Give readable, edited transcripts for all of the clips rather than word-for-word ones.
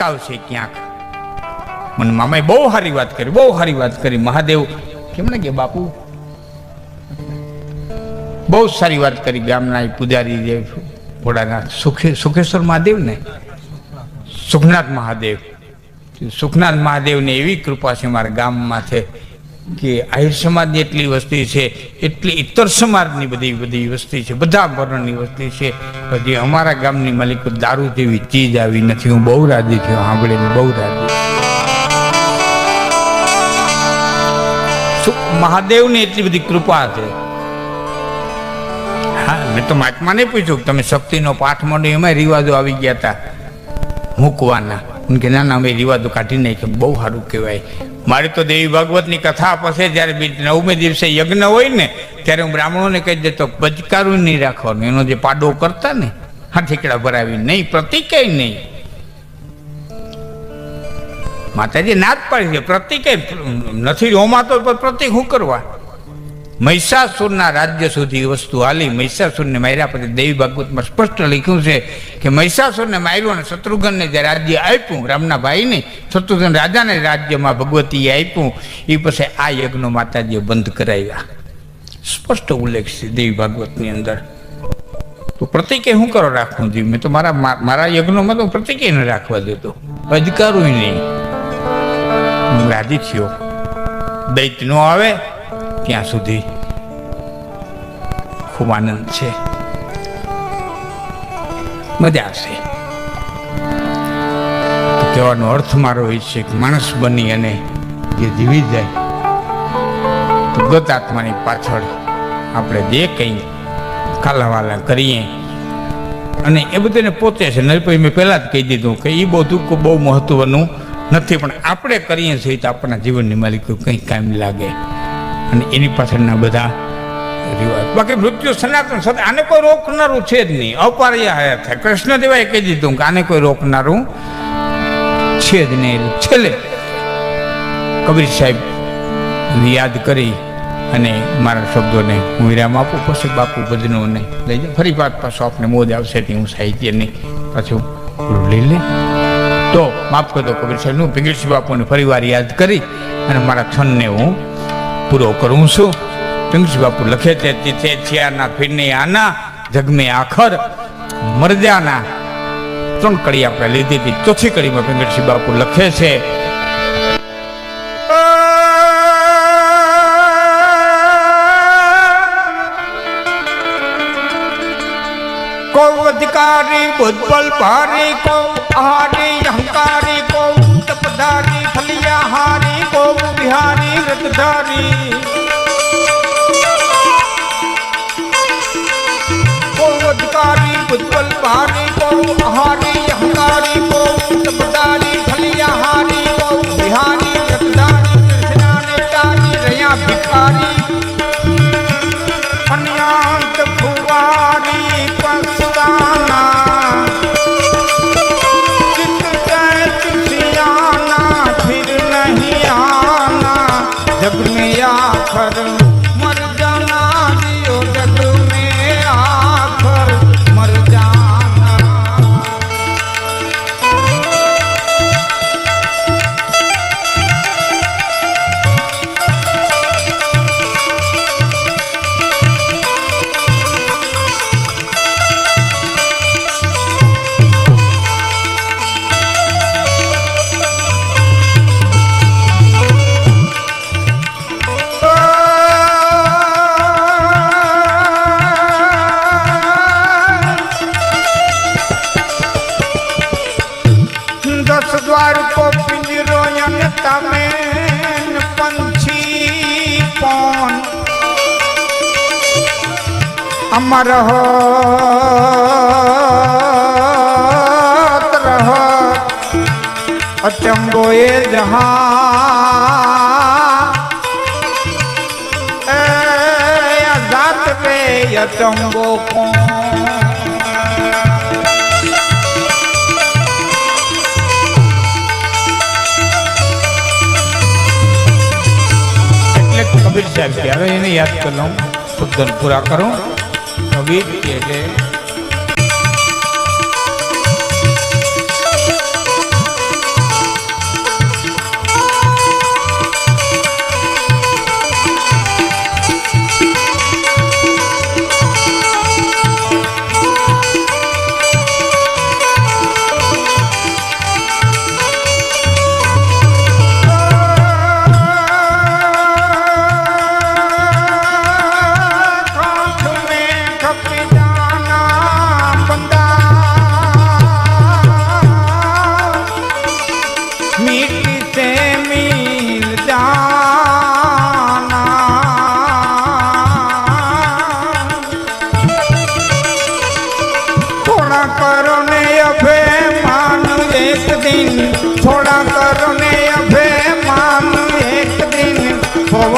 અટકાવશે ક્યાંક. મને મામાએ બહુ સારી વાત કરી, બહુ સારી વાત કરી. મહાદેવ કેમ ને કે બાપુ બહુ સારી વાત કરી. ગામના પૂજારી જે ભોળાનાથ સુખેશ્વર મહાદેવ ને સુખનાથ મહાદેવ, સુખનાથ મહાદેવની એવી કૃપા છે મારા ગામમાં છે કે આહિર સમાજની એટલી વસ્તી છે, એટલી ઇતર સમાજની બધી વસ્તી છે, બધા વર્ણની વસ્તી છે. હજી અમારા ગામની માલિકો દારૂ જેવી ચીજ આવી નથી. હું બહુ રાજી થયો સાંભળીને, બહુ રાજી. મહાદેવની એટલી બધી કૃપા છે. હા, મેં તો મહાત્માને પૂછ્યું કે તમે શક્તિનો પાઠ માંડ્યો, એમાં રિવાજો આવી ગયા હતા મૂકવાના. કે ના ના, અમે રિવાજો કાઢી નાખી. બહુ સારું કહેવાય. મારી તો દેવી ભાગવતની કથા પછી જ્યારે 9મે દિવસે યજ્ઞ હોય ને ત્યારે હું બ્રાહ્મણોને કહી દેતો બચકારું નહીં રાખવાનું. એનો જે પાડો કરતા ને હાથીકડા ભરાવી નહીં, પ્રતિકે નહીં. માતાજી ના જ પાડી છે, પ્રતિકે નથી હોમાતો પ્રતિક શું કરવા? મહિષાસુરના રાજ્ય સુધી વસ્તુ હાલી. મહિષાસુરને માર્યા પછી દેવી ભાગવતમાં સ્પષ્ટ લખ્યું છે કે મહિષાસુરને માર્યો અને શત્રુઘ્નને જે રાજ્ય આપ્યું, રામના ભાઈને શત્રુઘ્ન રાજાને રાજ્યમાં ભગવતીએ આપ્યું, એ પછી આ યજ્ઞો માતાજીએ બંધ કરાવ્યા. સ્પષ્ટ ઉલ્લેખ છે દેવી ભાગવતની અંદર. તો પ્રતિકે શું કરો રાખવું જોઈએ? મેં તો મારા યજ્ઞોમાં તો પ્રતિકે ન રાખવા દેતો, અધિકારું નહીં. હું રાજી થયો. દૈત ન આવે ત્યાં સુધી ખૂબ આનંદ છે, મજા છે. કહેવાનો અર્થ મારો એ છે કે માણસ બની અને જે જીવી જાય તો ગત આત્માની પાછળ આપણે જે કંઈ કાલાવાલા કરીએ અને એ બધાને પોતે છે. નહીં પછી મેં પહેલાં જ કહી દીધું કે એ બધું બહુ મહત્વનું નથી, પણ આપણે કરીએ છીએ તો આપણા જીવનની માલિકો કંઈ કામ લાગે. અને એની પાછળના બધા રિવાજ. બાકી મૃત્યુ સનાતન સદા, આને કોઈ રોકનારું છે જ નહીં. અપાર્ય હયાત થાય. કૃષ્ણદેવાએ કહી દીધું કે આને કોઈ રોકનારું છે જ નહીં. છેલ્લે કબીર સાહેબ યાદ કરી અને મારા શબ્દોને હું વિરામ આપું. પછી બાપુ ભજનોને લઈ જાય. ફરી વાત પાછો આપણે મોજ આવશે તે હું સાહિત્યની પાછું લઈ લે. તો માફ કરતો કબીર સાહેબનું પિંગળસિંહ બાપુને ફરીવાર યાદ કરી અને મારા છંદને હું પૂરો કરું છું. પિંગળસિંહ બાપુ લખે છે તીથે છિયાના ફીરને આના જગમે આખર મરજાના. 3 કડી આપણે લીધી હતી. ચોથી કડીમાં પિંગળસિંહ બાપુ લખે છે કો અધિકારી બુદ્ધબલ ભારી, કો આહારી અહંકારી, કો તપધારી ફલિયાહારી, કો બિહારી વ્રતધારી, કો અધિકારી બુદ્ધબલ ભારી, કો આહારી અહંકારી, કો તપધારી ફલિયાહારી, કો બિહારી વ્રતધારી, કૃષ્ણાને તારી રહ્યા ભિખારી, અન્યાંત ફુવારી પસ્તાના, ચિત્ત ચૈત સિયાના, फिर नहीं आना, जग में आखर मर जाना, जियो जग में आखर मर जाना. द्वार को पिंजरो यनता में पंछी कौन अमर हो रहो अचंबो ये जहां जात रे अचंबो कौन. कबीर साहब के હવે એને યાદ કરી લઉં, શબ્દને પૂરા કરું. કબીર કે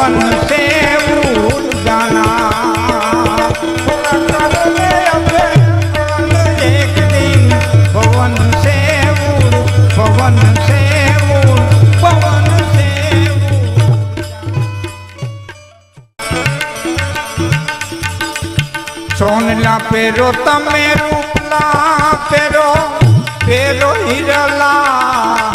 પવન સે ઉડ જાના એક દિન પવન સે ઉડ પવન સે ઉડ પવન સે સોનલા પેરો તમે રૂપલા પેરો પેરો હિરલા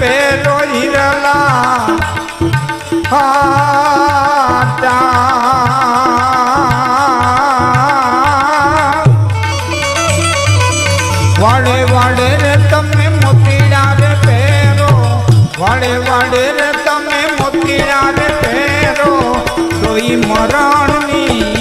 પેરો હિરલા વાડે વાડે રે તમે મોતીડા રે પેરો વાડે વાડે રે તમે મોતીડા રે પેરો તોય મરણની